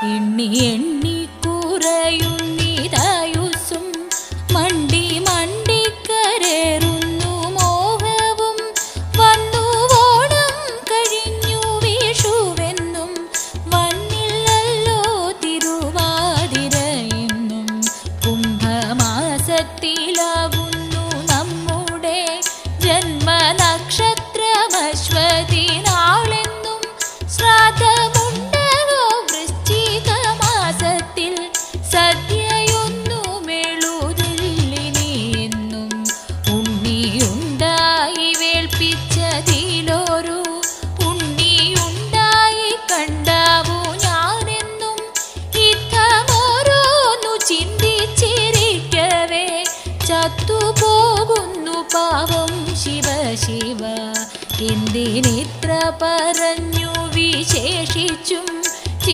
എണ്ണി എണ്ണി കുറയുന്നിതായുസ്സും മണ്ടി മണ്ടി കരേറുന്നു മോഹവും വന്നു ഓണം കഴിഞ്ഞു വിഷുവെന്നും വന്നില്ലല്ലോ തിരുവാതിരയെന്നും കുംഭമാസത്തിലാകുന്നു നമ്മുടെ ജന്മനക്ഷത്രമശ്വതി നാളെന്നും ശ്രാദ്ധമുണ്ടോ വൃശ്ചിക മാസത്തിൽ സദ്യയൊന്നു മെഴുതില്ലിനിയെന്നും ഉണ്ണിയുണ്ടായി വേൾപ്പിച്ചതിലൊരു ഉണ്ണിയുണ്ടായി കണ്ടാവൂ ഞാനെന്നും ഇത്തമോരോന്നു ചിന്തിച്ചിരിക്കവേ ചത്തുപോകുന്നു പാവം ശിവ ശിവ എന്തിനിത്ര പറഞ്ഞു വിശേഷിച്ചും